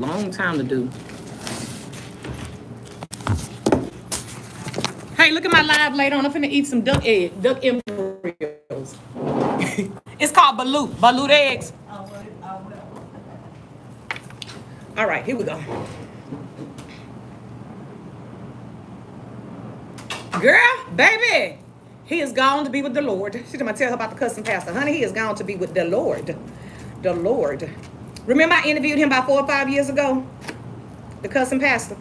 long time to do. Hey, look at my live later on. I'm finna eat some duck embryos. It's called balut eggs. All right, here we go. Girl, baby, he is gone to be with the Lord. She's gonna tell her about the cousin pastor. Honey, he is gone to be with the Lord. The Lord. Remember I interviewed him about 4 or 5 years ago? The cousin pastor.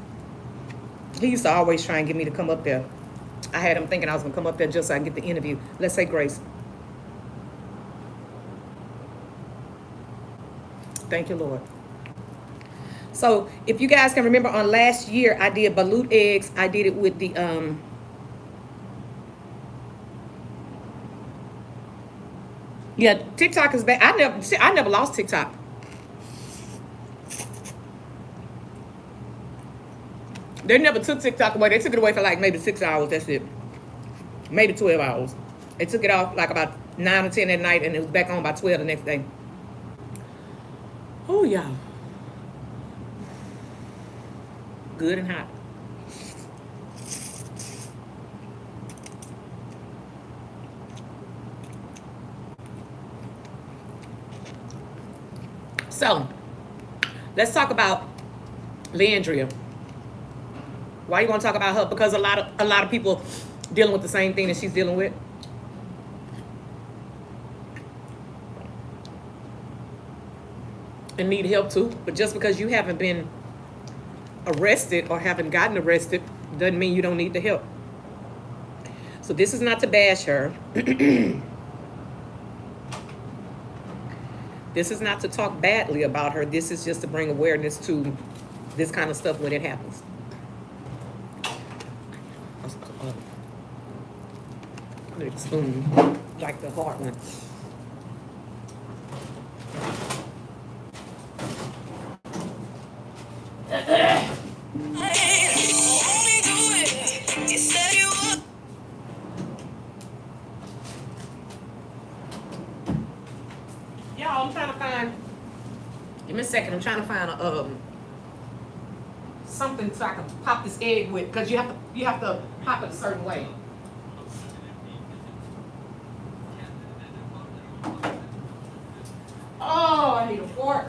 He used to always try and get me to come up there. I had him thinking I was gonna come up there just so I can get the interview. Let's say grace. Thank you, Lord. So if you guys can remember on last year, I did balut eggs. I did it with the yeah, TikTok is back. I never lost TikTok. They never took TikTok away. They took it away for like maybe 6 hours. That's it. Maybe 12 hours. They took it off like about 9 or 10 at night, and it was back on by 12 the next day. Oh, yeah. Good and hot. So, let's talk about Leandria. Why you want to talk about her? Because a lot of people dealing with the same thing that she's dealing with. And need help too. But just because you haven't been arrested or haven't gotten arrested doesn't mean you don't need the help. So this is not to bash her. This is not to talk badly about her. This is just to bring awareness to this kind of stuff when it happens. Like the spoon, like the hard one. Y'all, I'm trying to find. Give me a second. I'm trying to find something so I can pop this egg with, because you have to pop it a certain way. Oh, I need a fork.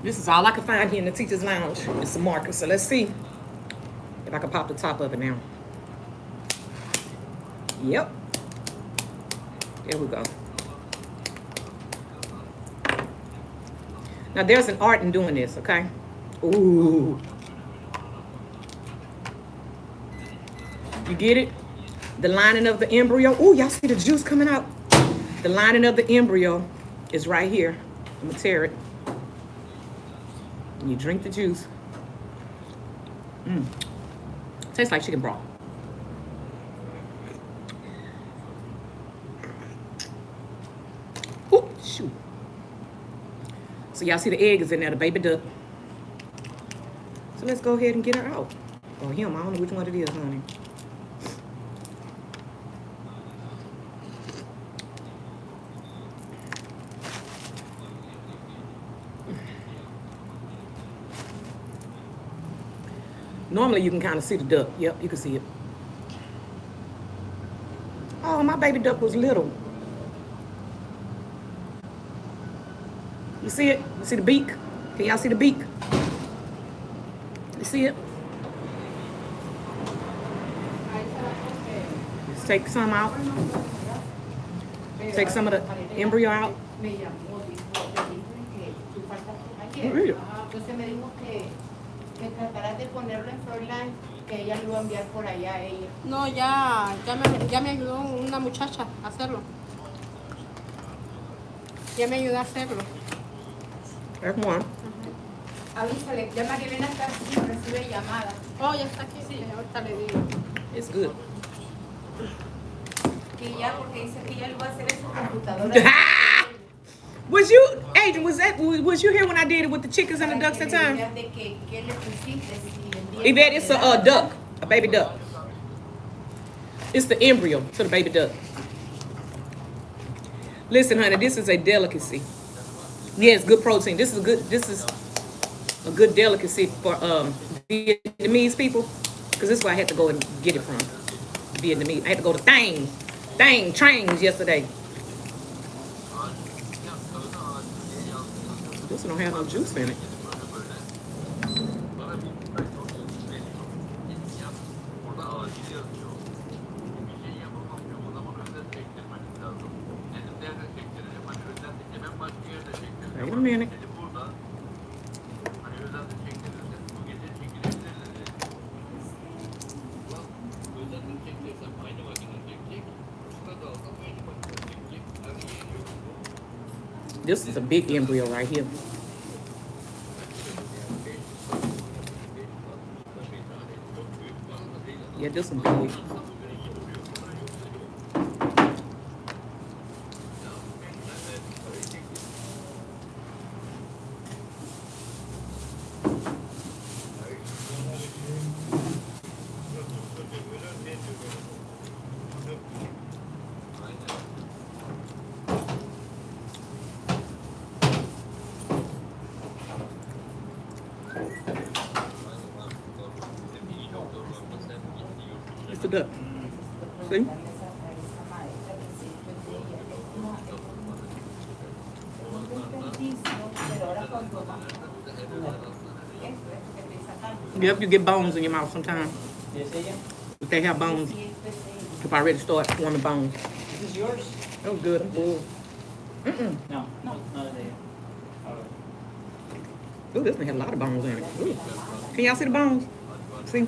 This is all I can find here in the teacher's lounge. It's some markers. So let's see if I can pop the top of it now. Yep. There we go. Now there's an art in doing this, okay? Ooh. You get it? The lining of the embryo. Ooh, y'all see the juice coming out? The lining of the embryo is right here. I'm gonna tear it. And you drink the juice. Tastes like chicken broth. Ooh, shoot. So y'all see the egg is in there, the baby duck. So let's go ahead and get her out. Or him, I don't know which one it is, honey. Normally you can kind of see the duck. Yep, you can see it. Oh, my baby duck was little. You see it? You see the beak? Can y'all see the beak? You see it? Let's take some out. Take some of the embryo out. Que trataras de ponerlo en Frontline, que ella lo iba a enviar por allá a ella. No, ya me ayudó una muchacha a hacerlo. Ya me ayudó a hacerlo. That's one. Avísale, ya Marilena está aquí, recibe llamadas. Oh, ya está aquí. Sí, ahorita le digo. It's good. Que ya, porque dice que ella lo va a hacer en su computadora. Was you, hey, Adrian, was you here when I did it with the chickens and the ducks that time? Yvette, it's a duck, a baby duck. It's the embryo to the baby duck. Listen, honey, this is a delicacy. Yes, good protein. This is a good delicacy for Vietnamese people, because this is where I had to go and get it from. Vietnamese. I had to go to Trains yesterday. This one don't have no juice in it. Wait a minute. This is a big embryo right here. Yeah, this one big. It's the duck. See? Yep, you get bones in your mouth sometimes. If they have bones, if I already start forming bones. Is this yours? Oh, good. I'm full. No, not there. Ooh, this one had a lot of bones in it. Ooh. Can y'all see the bones? See?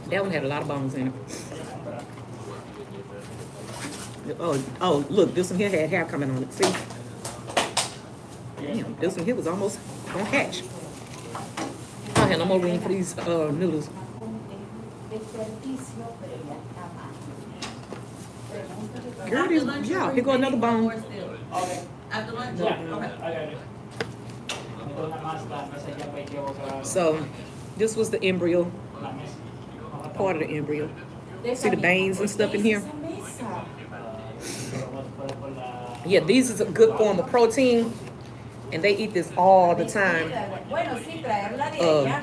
That one had a lot of bones in it. Oh, look, this one here had hair coming on it. See? Damn, this one here was almost gonna hatch. I don't have no more room for these noodles. Girl, these, yeah, here go another bone. Okay. After lunch? Yeah, Okay. I got it. Ito na mas lahat kasi dyan pa ito sa So, this was the embryo, lamis. part of the embryo. See the veins and stuff in here? Yeah, these is a good form of protein, and they eat this all the time.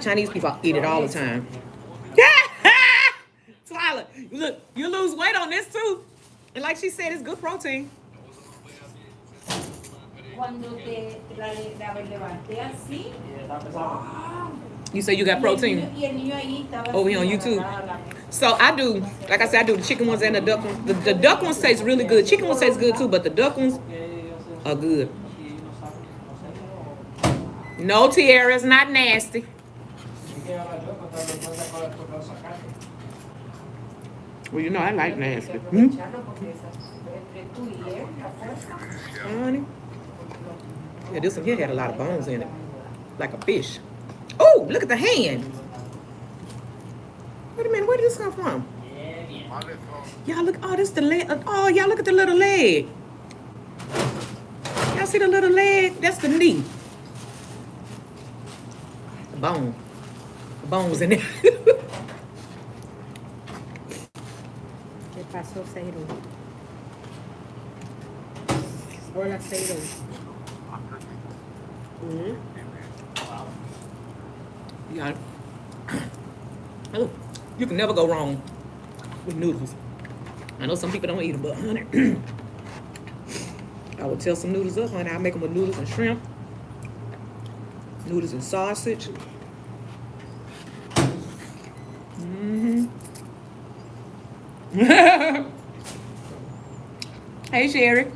Chinese people eat it all the time. Twyla, look, you lose weight on this too. And like she said, it's good protein. You say you got protein over here on YouTube. So I do, like I said, I do the chicken ones and the duck ones. The duck ones taste really good. Chicken ones taste good too, but the duck ones are good. No, Tierra, it's not nasty. Well, you know I like nasty. Honey. Yeah, this one here had a lot of bones in it, like a fish. Oh, look at the hand. Wait a minute, where did this come from? Y'all look, oh, this the leg. Oh, y'all look at the little leg. Y'all see the little leg? That's the knee. The bone. The bones in there. ¿Qué pasó, Cero? Hola, Cero. Yeah. Oh, you can never go wrong with noodles. I know some people don't eat them, but honey, I would tear some noodles up, honey. I make them with noodles and shrimp, noodles and sausage. Hey, Sherry.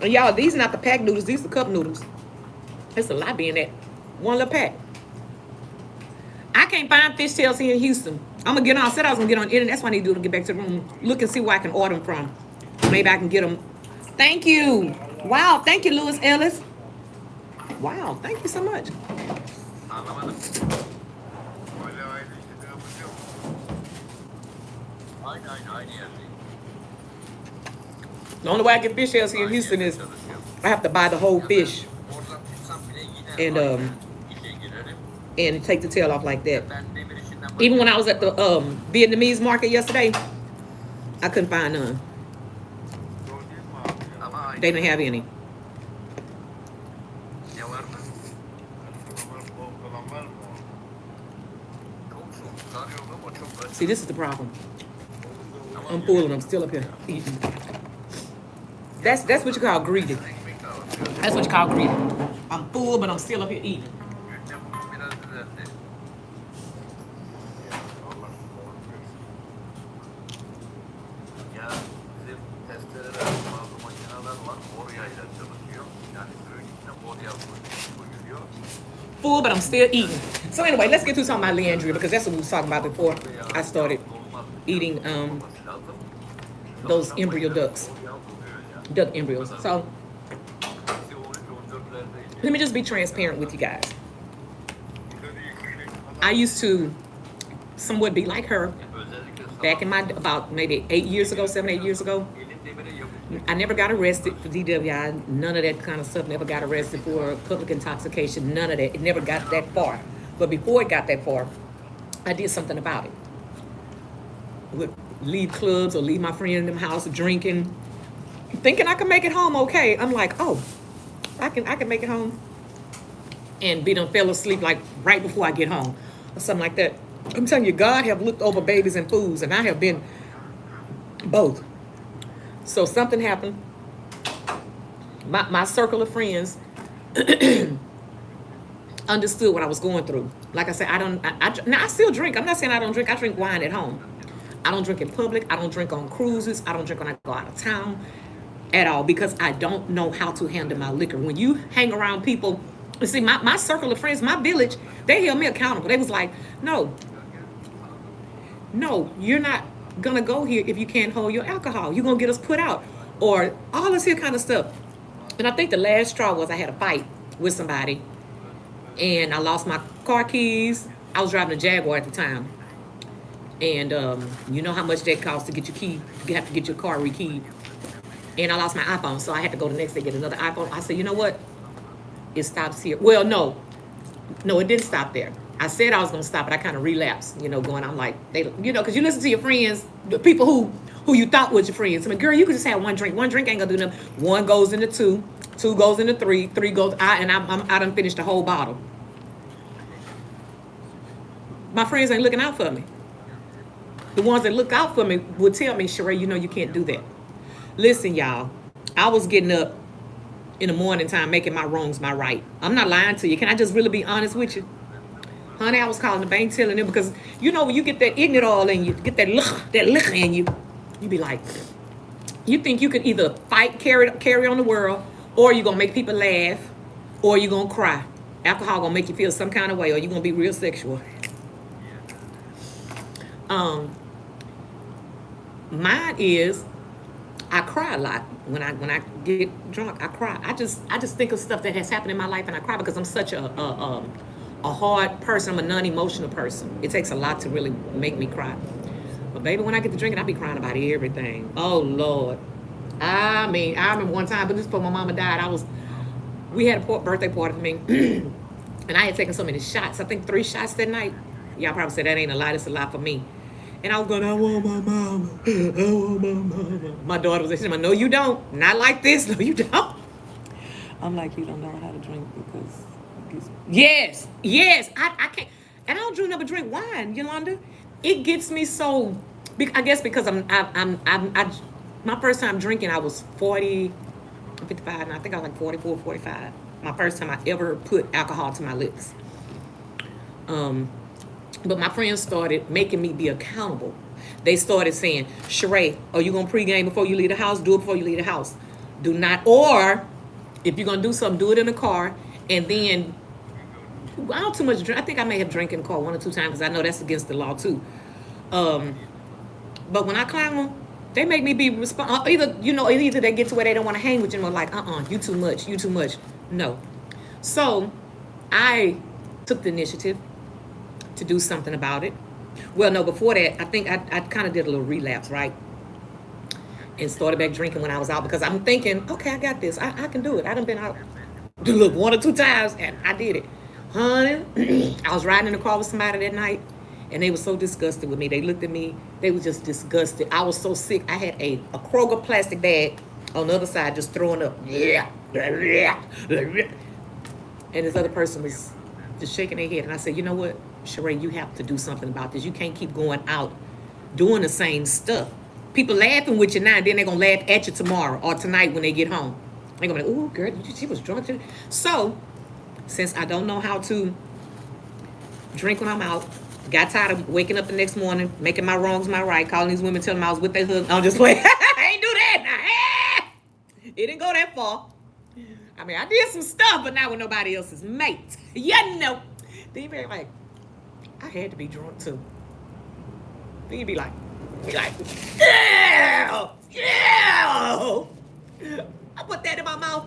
And y'all, these are not the pack noodles. These are the cup noodles. It's a lot being that one little pack. I can't find fishtails here in Houston. I'm gonna get on. I said I was gonna get on the internet. That's why I need to do to get back to the room. Look and see where I can order them from. Maybe I can get them. Thank you. Wow. Thank you, Lewis Ellis. Wow. Thank you so much. The only way I get fish shells here in Houston is I have to buy the whole fish and take the tail off like that. Even when I was at the Vietnamese market yesterday, I couldn't find none. They didn't have any. See, this is the problem. I'm full and I'm still up here eating. That's what you call greedy. That's what you call greedy. I'm full, but I'm still up here eating. Full, but I'm still eating. So anyway, let's get to something about Leandria because that's what we was talking about before I started eating those embryo ducks, duck embryos. So let me just be transparent with you guys. I used to somewhat be like her back in my about maybe 8 years ago, 7, 8 years ago. I never got arrested for DWI, none of that kind of stuff. Never got arrested for public intoxication, none of that. It never got that far. But before it got that far, I did something about it. Would leave clubs or leave my friend in them house drinking, thinking I could make it home okay. I'm like, oh, I can make it home. And be done fell asleep like right before I get home or something like that. I'm telling you, God have looked over babies and fools, and I have been both. So something happened. My circle of friends understood what I was going through. Like I said, I still drink. I'm not saying I don't drink. I drink wine at home. I don't drink in public. I don't drink on cruises. I don't drink when I go out of town at all because I don't know how to handle my liquor. When you hang around people, you see, my circle of friends, my village, they held me accountable. They was like, no, you're not gonna go here if you can't hold your alcohol. You're gonna get us put out or all this here kind of stuff. And I think the last straw was I had a fight with somebody and I lost my car keys. I was driving a Jaguar at the time. And you know how much that costs to get your key. You have to get your car rekeyed. And I lost my iPhone, so I had to go the next day get another iPhone. I said, you know what? It stops here. Well, no, it didn't stop there. I said I was gonna stop, but I kind of relapsed, going, I'm like, because you listen to your friends, the people who you thought was your friends. I mean, girl, you could just have one drink. One drink ain't gonna do nothing. One goes into two, two goes into three, three goes, I done finished the whole bottle. My friends ain't looking out for me. The ones that look out for me would tell me, Sheree, you can't do that. Listen, y'all, I was getting up in the morning time, making my wrongs my right. I'm not lying to you. Can I just really be honest with you? Honey, I was calling the bank telling them because, when you get that ignorant oil in you, get that liquor in you, you be like, you think you could either fight, carry on the world, or you're going to make people laugh, or you're going to cry. Alcohol going to make you feel some kind of way, or you're going to be real sexual. Mine is, I cry a lot. When I get drunk, I cry. I just think of stuff that has happened in my life and I cry because I'm such a hard person. I'm a non-emotional person. It takes a lot to really make me cry. But baby, when I get to drinking, I be crying about everything. Oh Lord. I remember one time, but just before my mama died, we had a birthday party for me. And I had taken so many shots. I think 3 shots that night. Y'all probably said that ain't a lot, it's a lot for me. And I was going, I want my mama. I want my mama. My daughter was like, no, you don't. Not like this. No, you don't. I'm like, you don't know how to drink because... Yes. I can't. And I don't drink wine, Yolanda. It gets me so... I guess because my first time drinking, I was 55, and I think I was like 44, 45. My first time I ever put alcohol to my lips. But my friends started making me be accountable. They started saying, Sheree, are you going to pregame before you leave the house? Do it before you leave the house. Do not, or if you're going to do something, do it in the car. And then, I don't too much drink. I think I may have drank in the car 1 or 2 times because I know that's against the law too. But when I climb them, they make me be responsible. Either they get to where they don't want to hang with you and they're like, you too much. No. So I took the initiative to do something about it. Well, no, before that, I think I kind of did a little relapse, right? and started back drinking when I was out because I'm thinking, okay, I got this. I can do it. I done been out look 1 or 2 times and I did it. Honey, I was riding in the car with somebody that night and they were so disgusted with me. They looked at me. They were just disgusted. I was so sick. I had a Kroger plastic bag on the other side just throwing up. Yeah. And this other person was just shaking their head. And I said, you know what, Sheree, you have to do something about this. You can't keep going out doing the same stuff. People laughing with you now, and then they're going to laugh at you tomorrow or tonight when they get home. They're going to be like, ooh, girl, she was drunk today. So, since I don't know how to drink when I'm out, got tired of waking up the next morning, making my wrongs my right, calling these women, telling them I was with their husband. I'm just like, I ain't do that now. It didn't go that far. I mean, I did some stuff, but not with nobody else's mate. You know. Then you be like, I had to be drunk too. Then you be like, yeah, yeah. I put that in my mouth.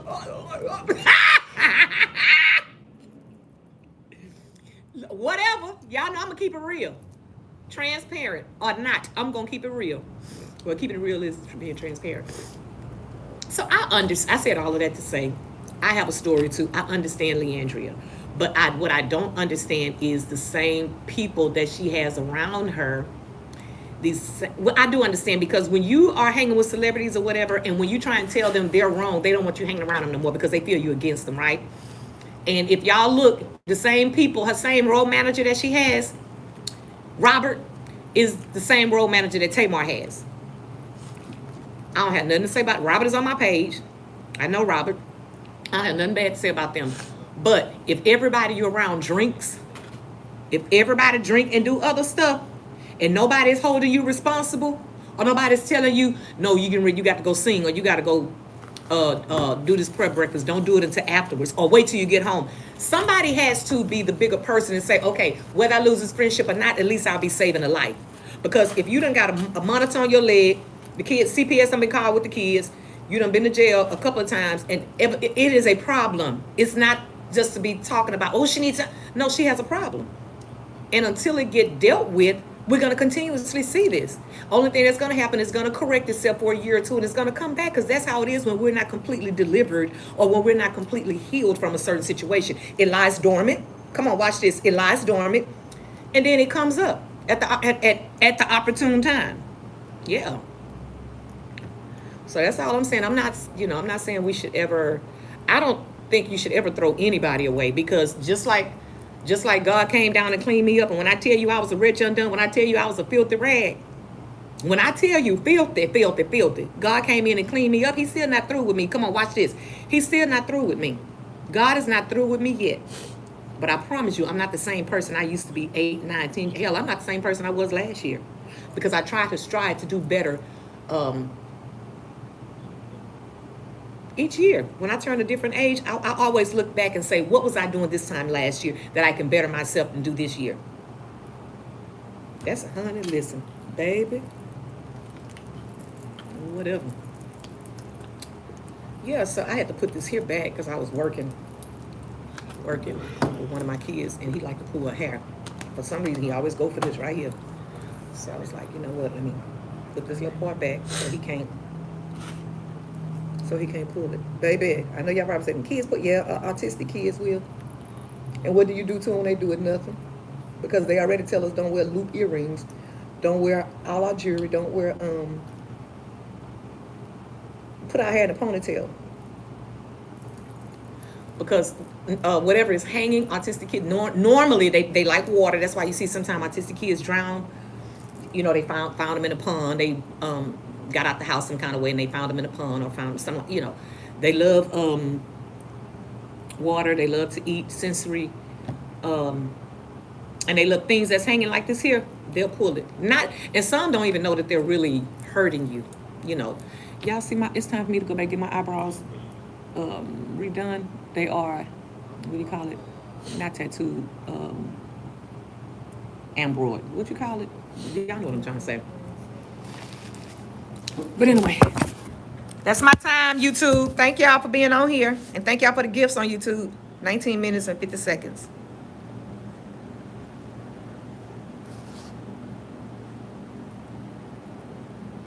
Whatever. Y'all know I'm going to keep it real. Transparent or not, I'm going to keep it real. Well, keeping it real is being transparent. So I said all of that to say, I have a story too. I understand Leandria. But what I don't understand is the same people that she has around her. Well, I do understand because when you are hanging with celebrities or whatever, and when you try and tell them they're wrong, they don't want you hanging around them no more because they feel you against them, right? And if y'all look, the same people, her same road manager that she has, Robert, is the same road manager that Tamar has. I don't have nothing to say about it. Robert is on my page. I know Robert. I don't have nothing bad to say about them. But if everybody you're around drinks, if everybody drink and do other stuff, and nobody's holding you responsible, or nobody's telling you, no, you got to go sing, or you got to go do this prep breakfast, don't do it until afterwards, or wait till you get home. Somebody has to be the bigger person and say, okay, whether I lose this friendship or not, at least I'll be saving a life. Because if you done got a monitor on your leg, the kids, CPS done been called with the kids, you done been to jail a couple of times, and it is a problem. It's not just to be talking about, oh, she needs to. No, she has a problem. And until it get dealt with, we're going to continuously see this. Only thing that's going to happen is going to correct itself for a year or two, and it's going to come back, because that's how it is when we're not completely delivered or when we're not completely healed from a certain situation. It lies dormant. Come on, watch this. It lies dormant, and then it comes up at the opportune time. Yeah. So that's all I'm saying. I'm not saying we should ever. I don't think you should ever throw anybody away, because just like God came down and cleaned me up, and when I tell you I was a wretch undone, when I tell you I was a filthy rag, when I tell you filthy, God came in and cleaned me up. He's still not through with me. Come on, watch this. He's still not through with me. God is not through with me yet. But I promise you, I'm not the same person I used to be 8, 9, 10. Hell, I'm not the same person I was last year, because I try to strive to do better each year. When I turn a different age, I always look back and say, what was I doing this time last year that I can better myself and do this year? That's a honey. Listen, baby. Whatever. Yeah, so I had to put this here back because I was working with one of my kids, and he liked to pull her hair. For some reason, he always go for this right here. So I was like, you know what? Let me put this little part back so he can't pull it. Baby, I know y'all probably saying kids, but yeah, autistic kids will. And what do you do to them? They do it nothing. Because they already tell us don't wear loop earrings, don't wear all our jewelry, don't wear, put our hair in a ponytail. Because whatever is hanging, autistic kids, normally they like water. That's why you see sometimes autistic kids drown. You know, they found them in a pond. They got out the house some kind of way, and they found them in a pond, or found some, you know. They love water. They love to eat sensory, and they love things that's hanging like this here. They'll pull it. And some don't even know that they're really hurting you. You know, y'all see it's time for me to go back and get my eyebrows redone. They are, what do you call it? Not tattooed, embroidered. What you call it? Y'all know what I'm trying to say. But anyway, that's my time, YouTube. Thank y'all for being on here. And thank y'all for the gifts on YouTube. 19 minutes and 50 seconds.